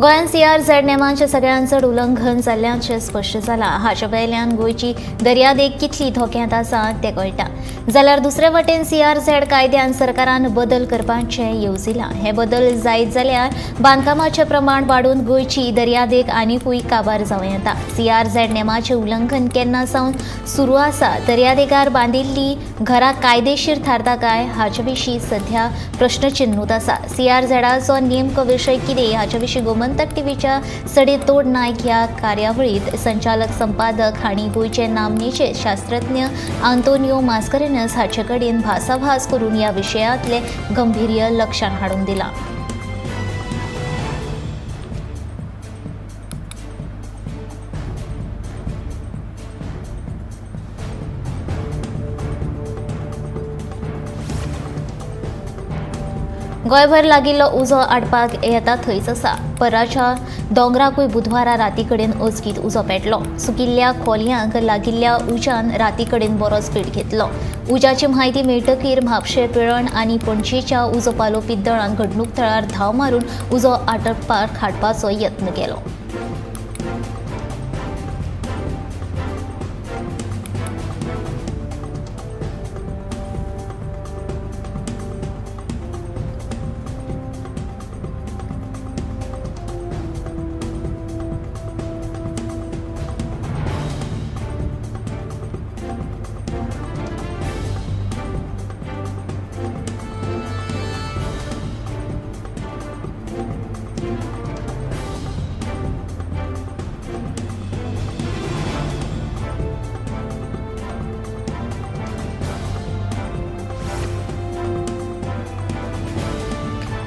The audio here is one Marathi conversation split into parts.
गोंयांत CRZ नेमांचे सगळ्यात चड उल्लंघन जाल्ल्याचें स्पश्ट जालां। हाचे वयल्यान गोंयची दर्यादेग कितली धोक्यांत आसा तें कळटा। जाल्यार दुसरे वटेन CRZ कायद्यान सरकारान बदल करपाचें येवजिलां। हे बदल जायत जाल्यार बांदकामाचें प्रमाण वाडून गोंयची दर्यादेग आनीकूय काबार जावं येता। CRZ नेमाचें उल्लंघन केन्ना सावन सुरू आसा? दर्यादेगार बांदिल्लीं घरां कायदेशीर थारता काय हाचे विशीं सध्या प्रश्नचिन्हूच आसा। CRZचो नेमको विशय कितें हाचे विशीं गोमंतक टीव्हीच्या सडेतोड नायक ह्या कार्यावळींत संचालक संपादक हांणी गोंयचे नामनेचे शास्त्रज्ञ आंतोनियो मास्करेनस हाचे कडेन भासाभास करून ह्या विशयांतले गंभीर्य लक्षांत हाडून दिलां। गोंयभर लागिल्लो उजो आडपाक येता थंयच आसा। पर्राच्या दोंगराकूय बुधवारा राती कडेन अचकीत उजो पेटलो। सुकिल्ल्या खोलयांक लागिल्ल्या उज्यान राती कडेन बरोच पेट घेतलो। उज्याची म्हायती मेळटकीर म्हापशें, पिळण आनी पणजेच्या उजो पालोवपी दळान घडणूक थळार धांव मारून उजो आटोपाक हाडपाचो यत्न केलो।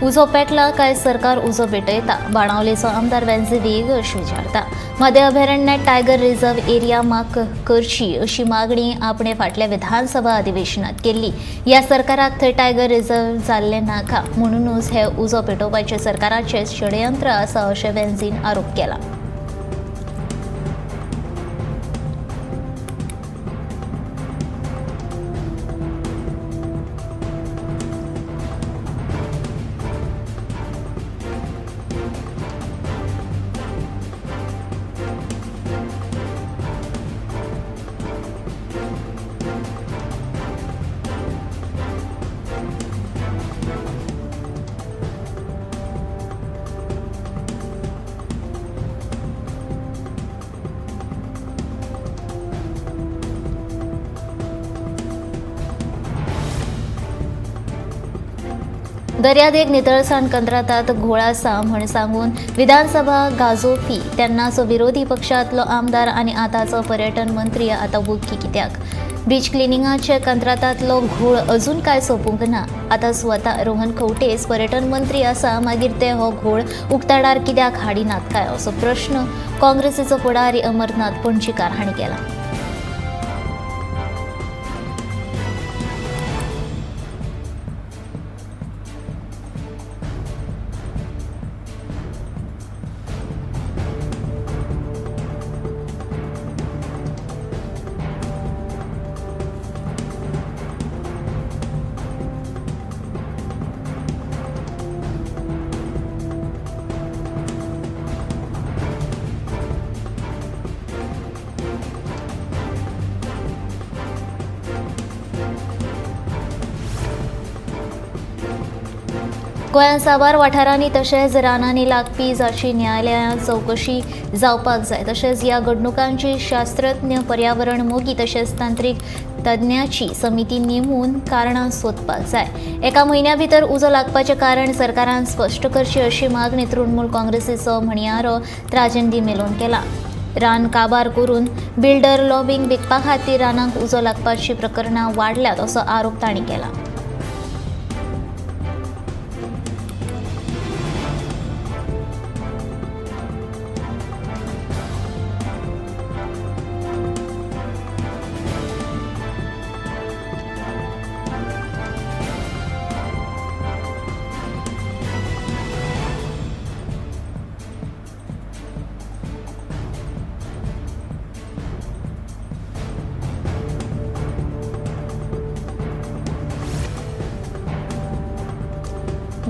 उजो पेटला काय सरकार उजो पेटयता? बाणावलेचो आमदार वेंझे वेग अशी विचारता। मध्य अभयारण्यात टायगर रिझर्व एरिया माग करची अशी मागणी आपणे फाटल्या विधानसभा अधिवेशनात केल्ली। ह्या सरकाराक थंय टायगर रिझर्व जाल्ले नाका म्हणूनच हे उजो पेटोवपाचे सरकाराचे षडयंत्र आसा अशें वेंझीन आरोप केला। दर्यादेग नितळसाण कंत्राटात घोळ आसा म्हण सांगून विधानसभा गाजोवपी तेन्नाचो विरोधी पक्षांतलो आमदार आनी आतांचो पर्यटन मंत्री आतां वुक्की कित्याक? बीच क्लिनिंगाचे कंत्राटांतलो घोळ अजून काय सोंपूंक ना? आतां स्वता रोहन खंवटेच पर्यटन मंत्री आसा मागीर ते हो घोळ उक्ताडार कित्याक हाडिनात काय असो प्रश्न काँग्रेसीचो फुडारी अमरनाथ पणजीकार हांणी केला। गोंयांत साबार वाठारांनी तशेंच रानांनी लागपी जाची न्यायालयांत चवकशी जावपाक जाय। तशेंच ह्या घडणुकांची शास्त्रज्ञ, पर्यावरण मोगी तशेंच तांत्रीक तज्ञांची समिती नेमून कारणां सोदपाक जाय। एका म्हयन्या भितर उजो लागपाचें कारण सरकारान स्पश्ट करची अशी मागणी तृणमूल काँग्रेसीचो म्हणयारो राजेंद्र मेलोन केला। रान काबार करून बिल्डर लॉबिंग विकपा खातीर रानांक उजो लागपाची प्रकरणां वाडल्यात असो आरोप तांणी केला।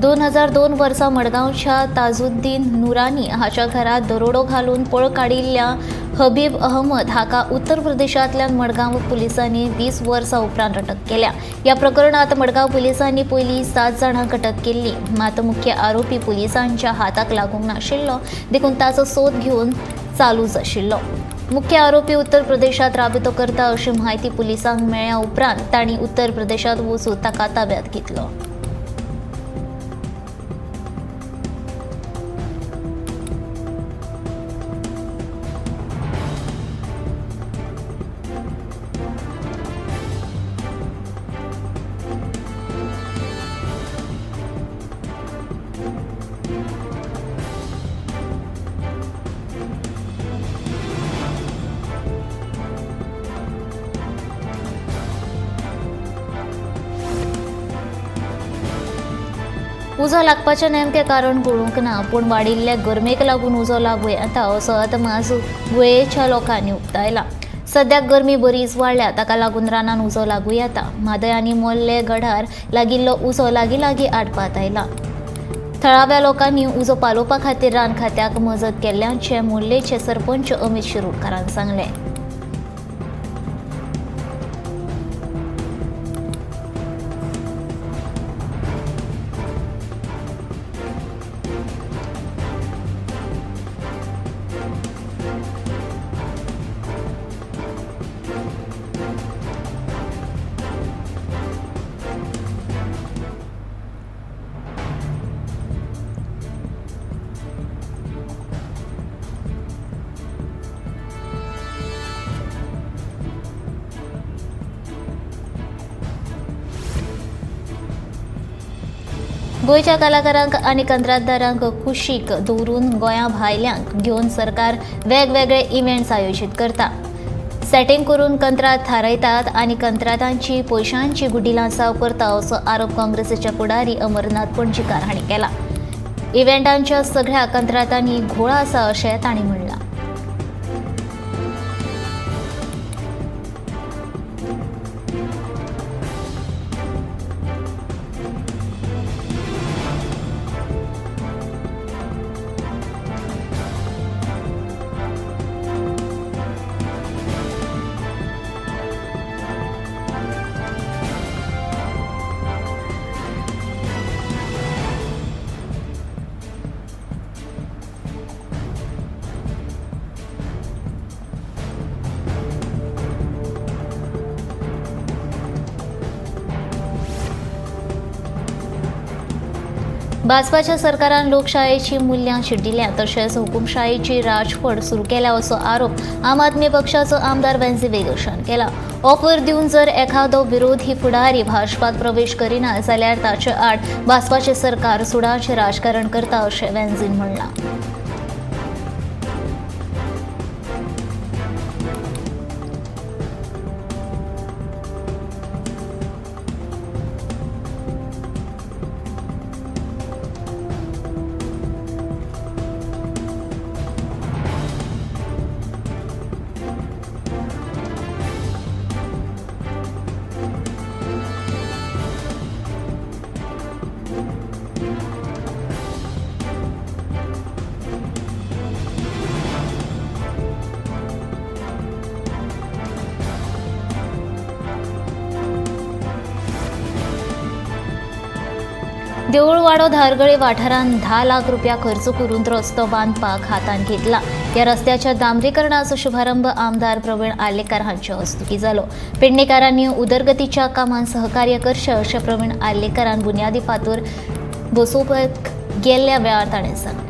2002 वर्सा मडगांवच्या ताजुद्दीन नुरानी हाच्या घरात दरोडो घालून पळ काडिल्ल्या हबीब अहमद हाका उत्तर प्रदेशांतल्यान मडगांव पुलिसांनी 20 वर्सां उपरांत अटक केल्या. या प्रकरणात मडगांव पुलिसांनी पयलीं 7 जाणांक अटक केल्ली. मात मुख्य आरोपी पुलिसांच्या हाताक लागूंक नाशिल्लो, देखून ताचो सोद घेवन चालूच आशिल्लो. मुख्य आरोपी उत्तर प्रदेशात राबितो करता अशी माहिती पुलिसांक मेळ्ळ्या उपरांत तांणी उत्तर प्रदेशात वचून ताका ताब्यात घेतलो. उजो लागपाचें नेमकें कारण कळूंक ना, पूण वाडिल्ले गरमेक लागून उजो लागूं येता असो अदमास गोंयच्या लोकांनी उक्तायला. सद्याक गरमी बरीच वाडल्या, ताका लागून रानान उजो लागूं येता. म्हादयांनी मोल्ले गडार लागिल्लो उजो लागीं आडपात आयला. थळाव्या लोकांनी उजो पालोवपा खातीर रान खात्याक मजत केल्ल्याचें मोर्लेचे सरपंच अमित शिरोडकारान सांगलें. गोंयच्या कलाकारांक आनी कंत्राटदारांक खुशीक दवरून गोंया भायल्यांक घेवन सरकार वेगवेगळे इव्हेंट्स आयोजीत करता. सेटिंग करून कंत्राट थारायतात आनी कंत्राटांची पयशांची गुडिलांसाव करता असो आरोप काँग्रेसीचे फुडारी अमरनाथ पणजीकार हांणी केला. इव्हेंटांच्या सगळ्या कंत्राटांनी घोळ आसा अशें तांणी म्हणलां. भाजपाच्या सरकारान लोकशायेची मुल्यांक शिड्डिल्या, तशेंच हुकुमशायेची राजफड सुरू केल्या असो आरोप आम आदमी पक्षाचो आमदार वेंझी वेगोशान केला. ऑफर दिवन जर एखादो विरोधी फुडारी भाजपात प्रवेश करिना जाल्यार ताचे आड भाजपाचे सरकार सुडाचें राजकारण करता अशें वेंझीन म्हणलां. देऊळवाडो धारगळे वाठारांत 10 लाख रुपया खर्च करून रस्तो बांदपाक हातान घेतला. या रस्त्याच्या डांबरीकरणाचो शुभारंभ आमदार प्रवीण आर्लेकर हांच्या हस्तुकी जालो. पेडणेकारांनी उदरगतीच्या कामांत सहकार्य करचें अशें प्रवीण आर्लेकरान बुन्यादी फातर बसोवपाक गेल्ल्या वेळार ताणें सांगलें.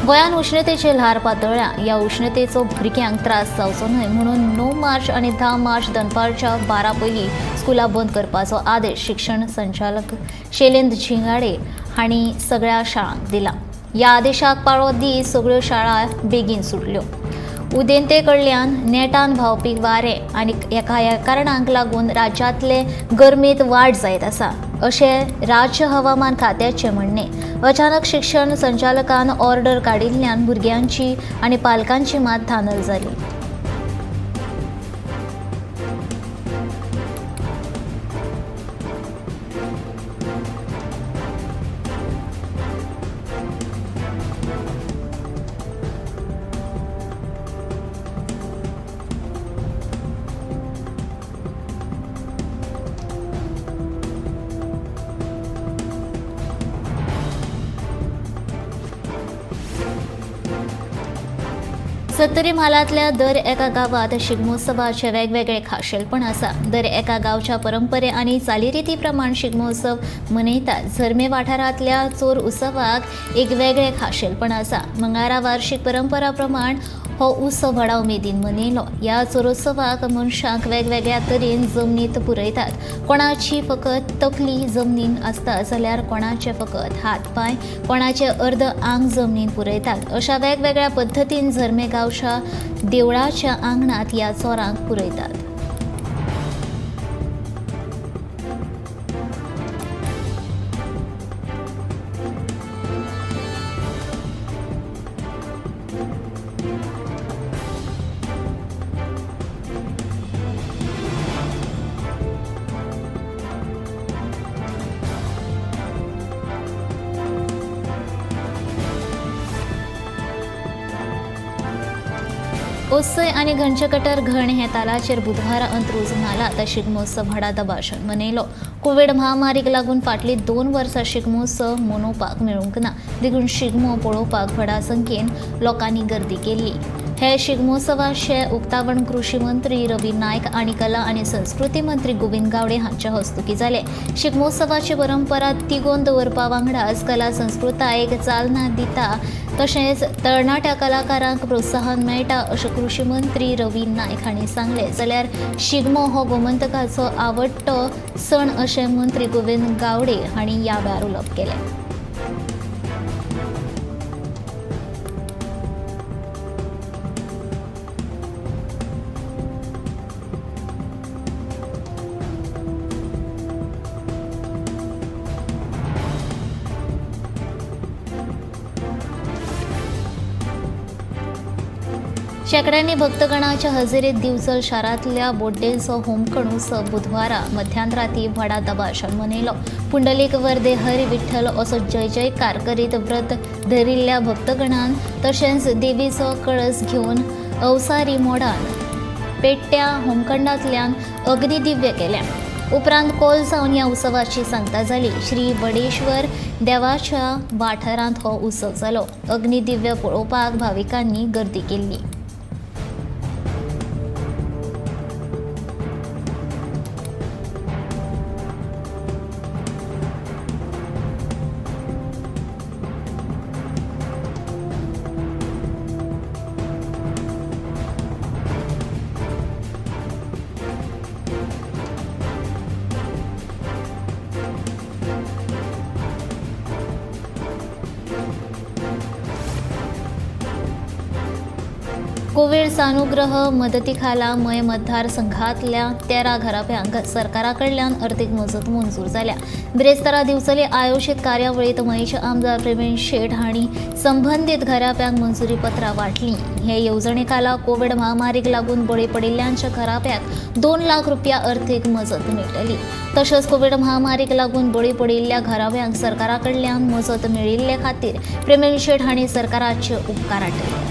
गोंयान उश्णतेची ल्हार पातळ्ळ्या. ह्या उश्णतेचो भुरग्यांक त्रास जावचो न्हय म्हणून 9 मार्च आनी 10 मार्च दनपारच्या 12 पयलीं स्कुलां बंद करपाचो आदेश शिक्षण संचालक शैलेंद्र झिंगाडे हांणी सगळ्या शाळांक दिला. ह्या आदेशाक पाळो दी सगळ्यो शाळा बेगीन सुटल्यो. उदेंते कडल्यान नेटान व्हांवपी वारें आनी ह्या कारणांक लागून राज्यांतले गरमेंत वाड जायत आसा अशें राज्य हवामान खात्याचें म्हणणें. अचानक शिक्षण संचालकान ऑर्डर काडिल्ल्यान भुरग्यांची आनी पालकांची मात धांदल जाली. सत्तरी म्हालांतल्या दर एका गांवांत शिगमोत्सवाचे वेगवेगळे खाशेलपण आसा. दर एका गांवच्या परंपरे आनी चालीरिती प्रमाण शिगमोत्सव मनयतात. झरमे वाठारांतल्या चोर उत्सवाक एक वेगळें खाशेलपण आसा. मंगळारा वार्षिक परंपरा प्रमाण हो उत्सव व्हडा उमेदीन मनयलो. ह्या चोरोत्सवाक मनशांक वेगवेगळ्या तरेन जमनींत पुरयतात. कोणाची फकत तकली जमनीन आसता जाल्यार कोणाचे फकत हात पांय, कोणाचे अर्द आंग जमनीन पुरयतात. अशा वेगवेगळ्या पद्दतीन झरमे गांवच्या देवळाच्या आंगणांत ह्या चोरांक पुरयतात. ओसय आनी घंचकटर घण हे तालाचेर बुधवारा अंत्रूज म्हालांत शिगमोत्सव व्हडा दबाशान मनयलो. कोवीड महामारीक लागून फाटलीं 2 वर्सां शिगमोत्सव मनोवपाक मेळूंक ना. देखून शिगमो पळोवपाक व्हडा संख्येन लोकांनी गर्दी केल्ली. हे शिगमोत्सवाचे उक्तावण कृषी मंत्री रवी नायक आनी कला आनी संस्कृती मंत्री गोविंद गावडे हांच्या हस्तुकी जाले. शिगमोत्सवाची परंपरा तिगोवन दवरपा वांगडाच कला संस्कृतायेक चालना दिता तशेंच तरणाट्या कलाकारांक प्रोत्साहन मेळटा अशें कृषी मंत्री रवी नायक हांणी सांगलें. जाल्यार शिगमो हो गोमंतकाचो आवडटो सण अशें मंत्री गोविंद गावडे हांणी ह्या वेळार उलोवप केलें. शेकड्यांनी भक्तगणांच्या हजेरीत दिवचल शारांतल्या बोड्डेचो होमखण उत्सव बुधवारा मध्यानराती व्हडा दबाशान मनयलो. पुंडलीक वर्दे हरी विठ्ठल असो जय जयकार करीत व्रत धरिल्ल्या भक्तगणान तशेंच देवीचो कळस घेवन अवसारी मोडान पेट्ट्या होमखंडांतल्यान अग्निदिव्य केल्या. उपरांत कोल जावन ह्या उत्सवाची सांगता जाली. श्री वडेश्वर देवाच्या वाठारांत हो उत्सव जालो. अग्निदिव्य पळोवपाक भाविकांनी गर्दी केल्ली. कोविड सानुग्रह मदतीखाला मय मतदारसंघातल्या 13 घराब्यांक सरकारा कडल्यान अर्थीक मजत मंजूर जाल्या. ब्रेस्तारा दिवचले आयोजित कार्यावळीत मयचे आमदार प्रवीण शेट हांणी संबंधीत घराब्यांक मंजुरी पत्रां वांटलीं. हे येवजणे खाला कोविड महामारीक लागून बळी पडिल्ल्यांच्या घराब्यांक 2 लाख रुपया अर्थीक मजत मेळटली. तशेंच कोविड महामारीक लागून बळी पडिल्ल्या घराब्यांक सरकारा कडल्यान मजत मेळिल्ले खातीर प्रवीण शेट हांणी सरकाराचे उपकार आठयले.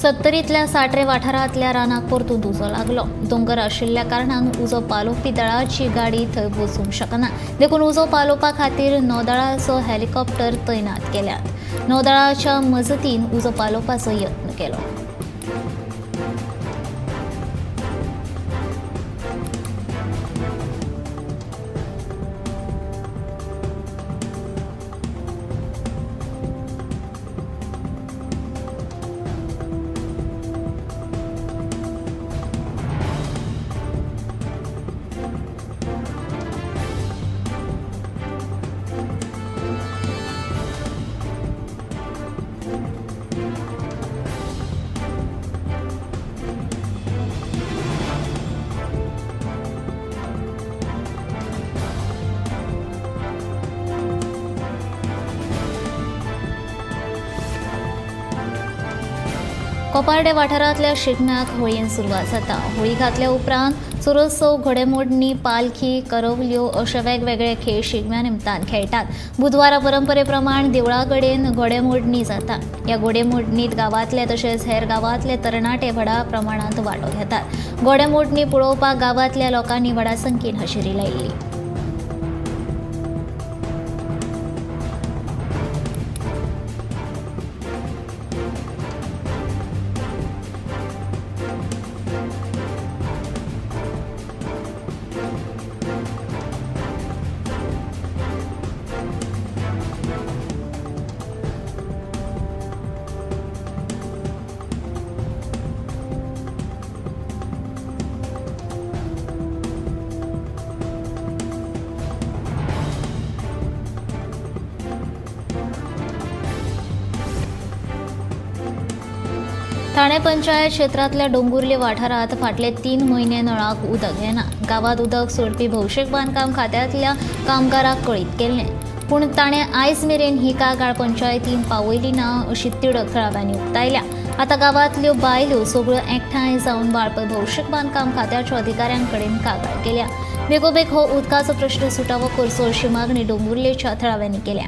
70तल्या साठरे वाठारांतल्या रानाक परतून उजो लागलो. दोंगर आशिल्ल्या कारणान उजो पालोवपी दळाची गाडी थंय वचूंक शकना. देखून उजो पालोवपा खातीर नौदळाचो हेलिकॉप्टर तैनात केल्यात. नौदळाच्या मजतीन उजो पालोवपाचो यत्न केलो. कोपार्डे वाठारांतल्या शिगम्याक होळयेन सुरवात जाता. होळी घातल्या उपरांत चुरसो, घोडेमोडणी, पालखी, करवल्यो अशे वेगवेगळे खेळ शिगम्या निमतान खेळटात. बुधवारा परंपरे प्रमाण देवळा कडेन घोडेमोडणी जाता. ह्या घोडेमोडणींत गांवांतले तशेंच हेर गांवांतले तरणाटे व्हडा प्रमाणांत वांटो घेतात. घोडेमोडणी पळोवपाक गांवांतल्या लोकांनी व्हडा संख्येन हजेरी लायिल्ली. ठाणे पंचायत क्षेत्रांतल्या डोंगुर्ले वाठारांत फाटले 3 म्हयने नळाक उदक येना. गांवांत उदक सोडपी भौशीक बांदकाम खात्यांतल्या कामगारांक कळीत केल्लें. पूण ताणें आयज मेरेन ही कागाळ पंचायतीन पावयली ना अशी तिडक थळाव्यांनी उक्तायल्या. आतां गांवांतल्यो बायल्यो सगळ्यो एकठांय जावन बाळपय भौशीक बांदकाम खात्याच्या अधिकाऱ्यां कडेन कागाळ केल्या. बेगोबेग हो उदकाचो प्रश्न सुटावो करचो अशी मागणी डोंगुर्लेच्या थळाव्यांनी केल्या.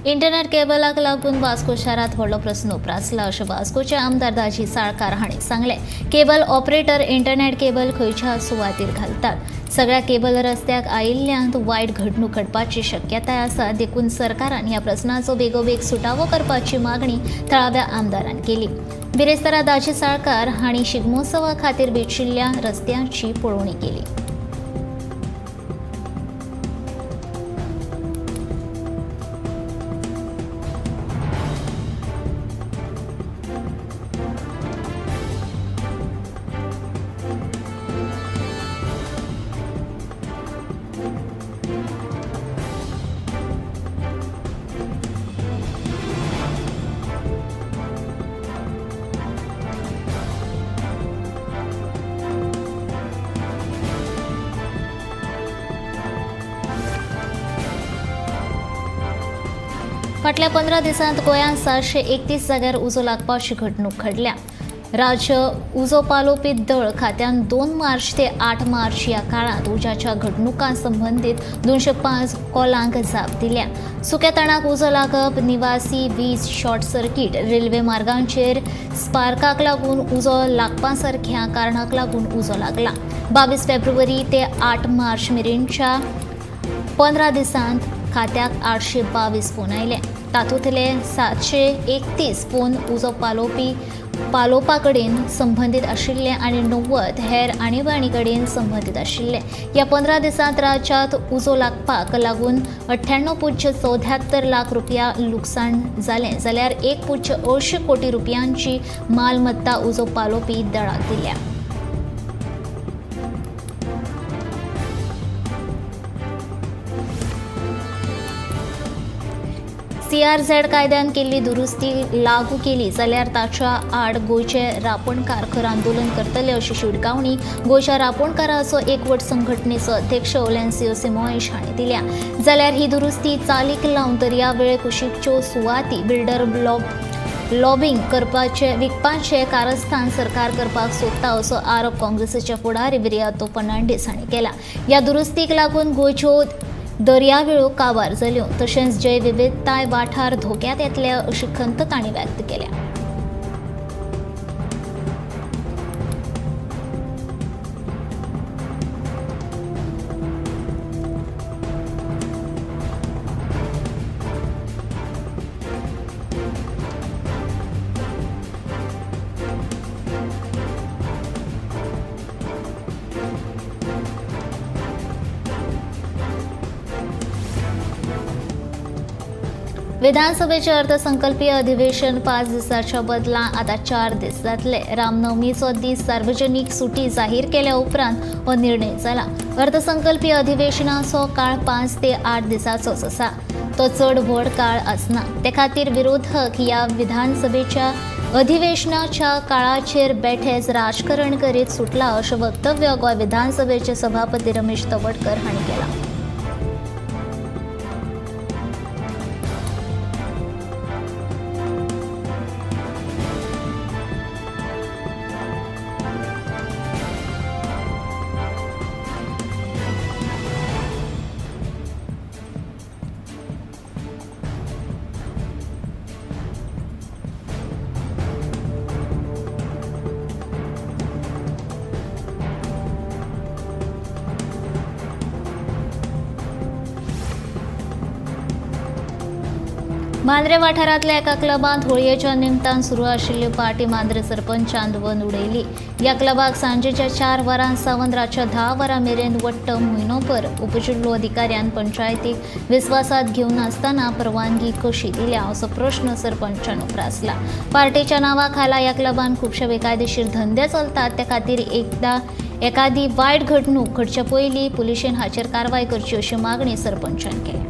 इंटरनेट केबलाक लागून वास्को शारांत व्हडलो प्रस्न उप्रासला अशें वास्कोचे आमदार दाजी साळकार हांणी सांगलें. केबल ऑपरेटर इंटरनेट केबल खंयच्या सुवातेर घालतात. सगळ्या केबल रस्त्याक आयिल्ल्यांत वायट घडणूक घडपाची शक्यताय आसा. देखून सरकारान ह्या प्रस्नाचो बेगोबेग सुटावो करपाची मागणी थळाव्या आमदारान केली. बिरेस्तारा दाजी साळकार हांणी शिगमोत्सवा खातीर बेचिल्ल्या रस्त्यांची पळोवणी केली. फाटल्या 15 दिसांत गोंयांत 731 जाग्यार उजो लागपाची घडणूक घडल्या. राज्य उजो पालोवपी दळ खात्यान 2 मार्च ते 8 मार्च ह्या काळात उज्याच्या घडणुकां संबंदीत 205 कॉलांक जाप दिल्या. सुक्या तणाक उजो लागप, निवासी वीज शॉर्ट सर्किट, रेल्वे मार्गांचेर स्पार्काक लागून उजो लागपासारख्या कारणाक लागून उजो लागला. 22 फेब्रुवारी ते 8 मार्च मेरेनच्या 15 दिसांत खात्याक 822 फोन आयले. तातूंतले 731 फोन उजो पालोवपा कडेन संबंदीत आशिल्ले आनी 90 हेर आणीबाणी कडेन संबंदीत आशिल्ले. ह्या 15 दिसांत राज्यांत उजो लागपाक लागून 98.74 लाख रुपया लुकसाण जालें जाल्यार 1.80 कोटी रुपयांची मालमत्ता उजो पालोवपी दळाक दिल्या. CRZ कायद्यान केल्ली दुरुस्ती लागू केली जाल्यार ताच्या आड गोंयचे रापणकार खर आंदोलन करतले अशी शिटकावणी गोंयच्या रापणकाराचो एकवट संघटनेचो अध्यक्ष ओलेन्सियो सिमोएश हांणी दिल्या. जाल्यार ही दुरुस्ती चालीक लावन दर्यावेळ कुशीकच्यो सुवाती बिल्डर लॉबिंग करपाचे विकपाचे कारस्थान सरकार करपाक सोदता असो आरोप काँग्रेसीचे फुडारी विरियातो फर्नांडीस हांणी केला. ह्या दुरुस्तीक लागून गोंयच्यो दर्यावेळो काबार जाल्यो तशेंच जैवविविधताय वाठार धोक्यांत येतले अशी खंत तांणी व्यक्त केल्या. विधानसभेचे अर्थसंकल्पीय अधिवेशन 5 दिसाच्या बदला आता 4 दीस जातले. रामनवमीचो दीस सार्वजनीक सुटी जाहीर केल्या उपरांत हो निर्णय जाला. अर्थसंकल्पीय अधिवेशनाचो काळ 5 ते 8 दिसांचोच आसा. तो चड व्हड काळ आसना. ते खातीर विरोधक ह्या विधानसभेच्या अधिवेशनाच्या काळाचेर बेठेच राजकारण करीत सुटला अशें वक्तव्य गोंय विधानसभेचे सभापती रमेश तवडकर हांणी केला. मांद्रे वाठारांतल्या एका क्लबांत होळयेच्या निमतान सुरू आशिल्ली पार्टी मांद्रे सरपंचान वन उडयली. ह्या क्लबाक सांजेच्या 4 वरां सावन रातच्या 10 वरां मेरेन वट्ट म्हयनोभर उपजिल्लो अधिकाऱ्यान पंचायतीक विस्वासात घेवन आसतना परवानगी कशी दिल्या असो प्रश्न सरपंचान उपरासला. पार्टीच्या नांवा खाला ह्या क्लबान खुबशे बेकायदेशीर धंदे चलतात. त्या खातीर एखादी वायट घडणूक घडचे पयलीं पुलिशेन हाचेर कारवाय करची अशी मागणी सरपंचान केली.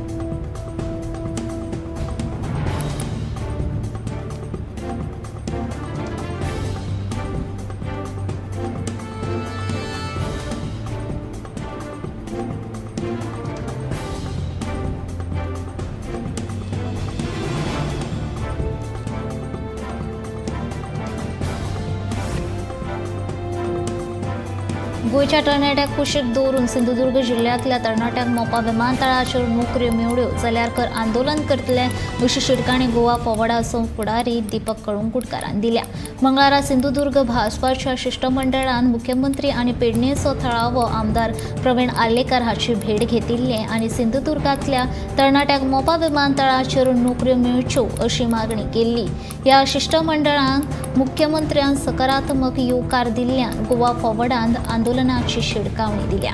गोंयच्या तरणाट्यांक कुशीक दवरून सिंधुदुर्ग जिल्ह्यांतल्या तरणाट्यांक मोपा विमानतळाचेर नोकऱ्यो मेळ्ळ्यो जाल्यार खर आंदोलन करतले अशी शिटकावणी गोवा फॉरवर्डाचो फुडारी दीपक कळंगूटकारान दिल्या. मंगळारा सिंधुदुर्ग भाजपाच्या शिष्टमंडळान मुख्यमंत्री आनी पेडणेचो थळावो आमदार प्रवीण आर्लेकर हाची भेट घेतिल्ली आनी सिंधुदुर्गांतल्या तरणाट्यांक मोपा विमानतळाचेर नोकऱ्यो मेळच्यो अशी मागणी केल्ली. ह्या शिष्टमंडळान मुख्यमंत्र्यान सकारात्मक येवकार दिल्ल्यान गोवा फॉरवर्डान आंदोलनाची शिडकावणी दिल्या.